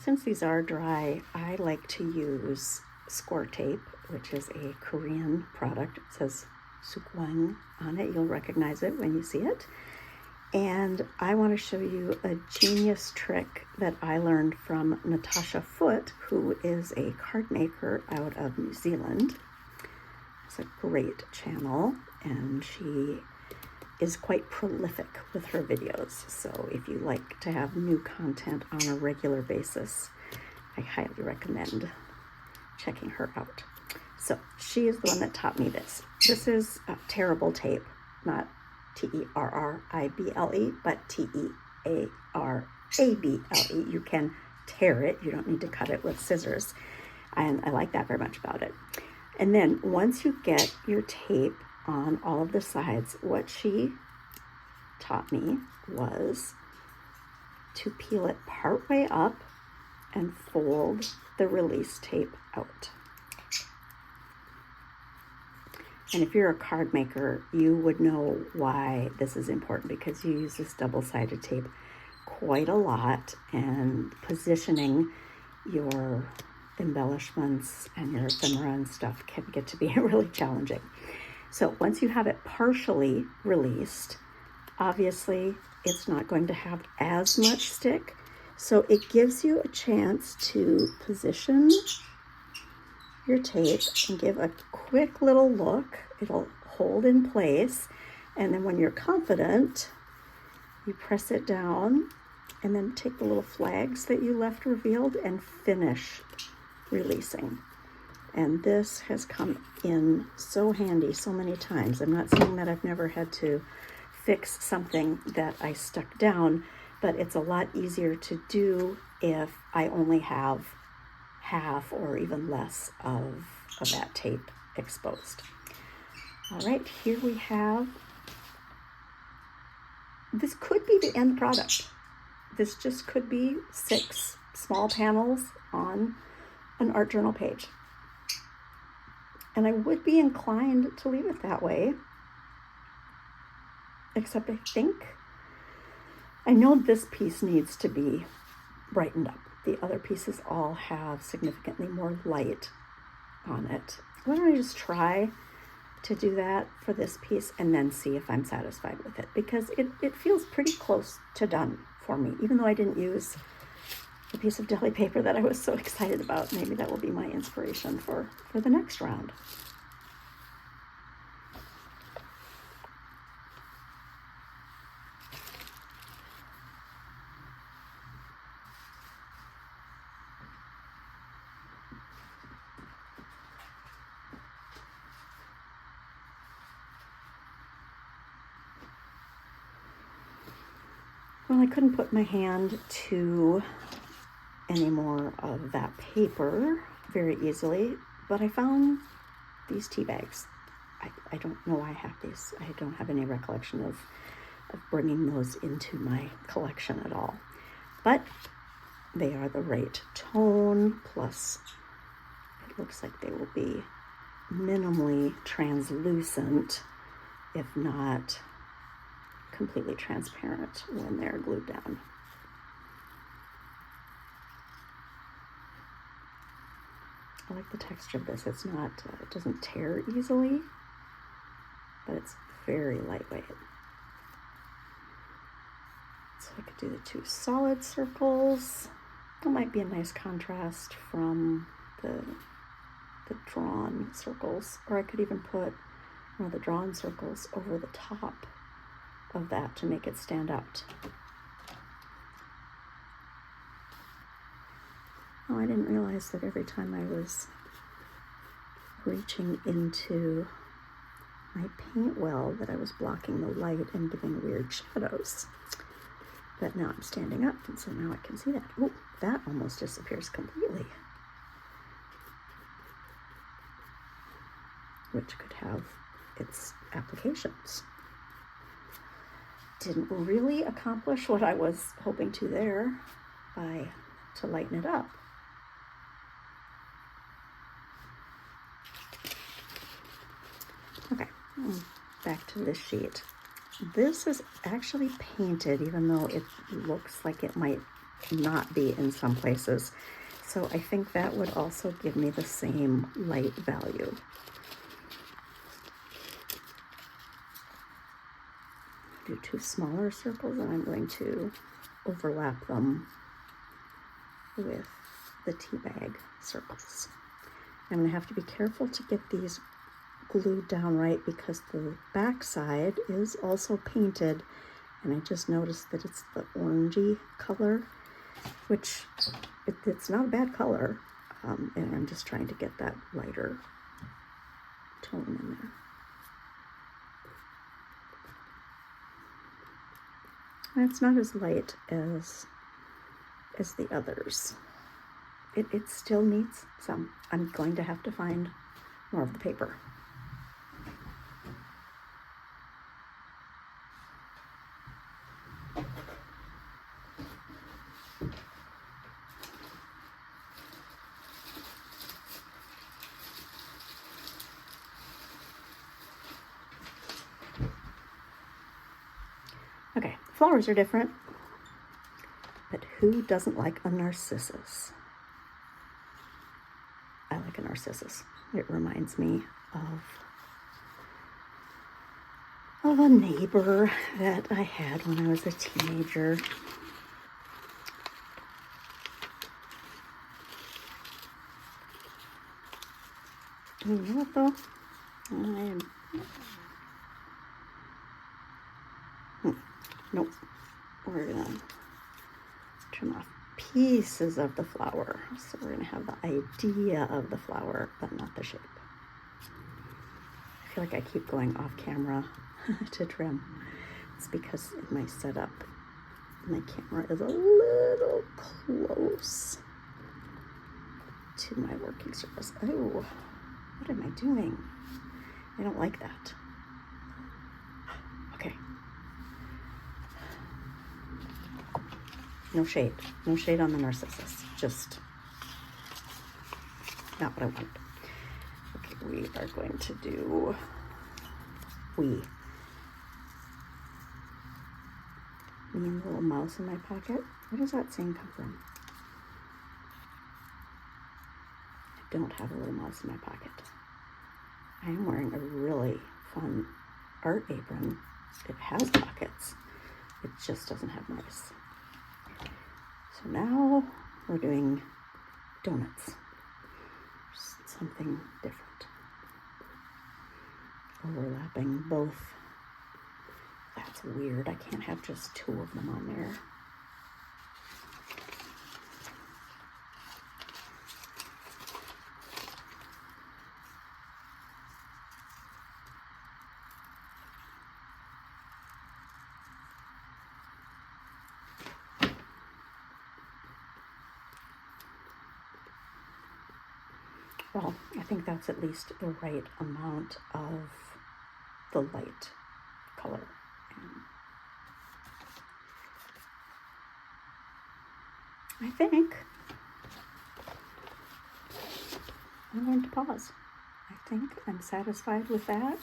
Since these are dry, I like to use score tape, which is a Korean product. It says Sukwang on it. You'll recognize it when you see it. And I want to show you a genius trick that I learned from Natasha Foote, who is a card maker out of New Zealand. It's a great channel, and she is quite prolific with her videos. So if you like to have new content on a regular basis, I highly recommend checking her out. So she is the one that taught me this. This is tearable tape, not T-E-R-R-I-B-L-E, but T-E-A-R-A-B-L-E. You can tear it. You don't need to cut it with scissors. And I like that very much about it. And then once you get your tape on all of the sides, what she taught me was to peel it partway up and fold the release tape out. And if you're a card maker, you would know why this is important, because you use this double-sided tape quite a lot, and positioning your embellishments and your ephemera and stuff can get to be really challenging. So once you have it partially released, obviously it's not going to have as much stick. So it gives you a chance to position your tape and give a quick little look. It'll hold in place. And then when you're confident, you press it down and then take the little flags that you left revealed and finish releasing. And this has come in so handy so many times. I'm not saying that I've never had to fix something that I stuck down, but it's a lot easier to do if I only have half or even less of that tape exposed. All right, here we have, this could be the end product. This just could be 6 small panels on an art journal page. And I would be inclined to leave it that way, except I know this piece needs to be brightened up. The other pieces all have significantly more light on it. Why don't I just try to do that for this piece and then see if I'm satisfied with it, because it feels pretty close to done for me, even though I didn't use the piece of deli paper that I was so excited about. Maybe that will be my inspiration for the next round. Well, I couldn't put my hand to any more of that paper very easily, but I found these tea bags. I don't know why I have these. I don't have any recollection of bringing those into my collection at all. But they are the right tone, plus it looks like they will be minimally translucent, if not completely transparent when they're glued down. I like the texture of this. It's not, it doesn't tear easily, but it's very lightweight. So I could do the 2 solid circles. That might be a nice contrast from the drawn circles, or I could even put one of the drawn circles over the top of that to make it stand out. Oh, I didn't realize that every time I was reaching into my paint well that I was blocking the light and giving weird shadows. But now I'm standing up, and so now I can see that. Oh, that almost disappears completely. Which could have its applications. Didn't really accomplish what I was hoping to there to lighten it up. Okay, back to this sheet. This is actually painted, even though it looks like it might not be in some places. So I think that would also give me the same light value. Do 2 smaller circles, and I'm going to overlap them with the tea bag circles. I'm going to have to be careful to get these glued down right because the back side is also painted, and I just noticed that it's the orangey color, which it's not a bad color, and I'm just trying to get that lighter tone in there. And it's not as light as the others. It still needs some. I'm going to have to find more of the paper. Okay, flowers are different, but who doesn't like a narcissus? I like a narcissus. It reminds me of a neighbor that I had when I was a teenager. You know what though? Nope. We're gonna trim off pieces of the flower. So we're gonna have the idea of the flower, but not the shape. I feel like I keep going off camera to trim. It's because in my setup, my camera is a little close to my working surface. Oh, what am I doing? I don't like that. Okay. No shade. No shade on the narcissus. Just not what I want. Okay, we are going to do me and the little mouse in my pocket. Where does that saying come from? I don't have a little mouse in my pocket. I am wearing a really fun art apron. It has pockets. It just doesn't have mice. So now we're doing donuts. Just something different. Overlapping both. That's weird. I can't have just 2 of them on there. Well, I think that's at least the right amount of the light color. I think I'm going to pause. I think I'm satisfied with that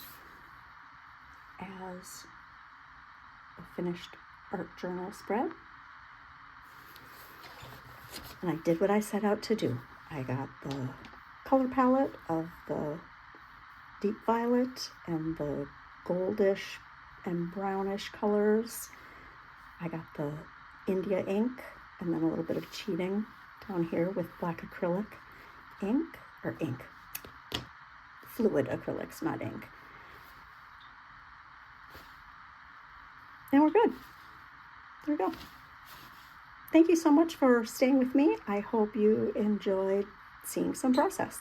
as a finished art journal spread. And I did what I set out to do. I got the color palette of the deep violet and the goldish and brownish colors. I got the India ink and then a little bit of cheating down here with black acrylic ink, fluid acrylics, not ink. And we're good. There we go. Thank you so much for staying with me. I hope you enjoyed seeing some process.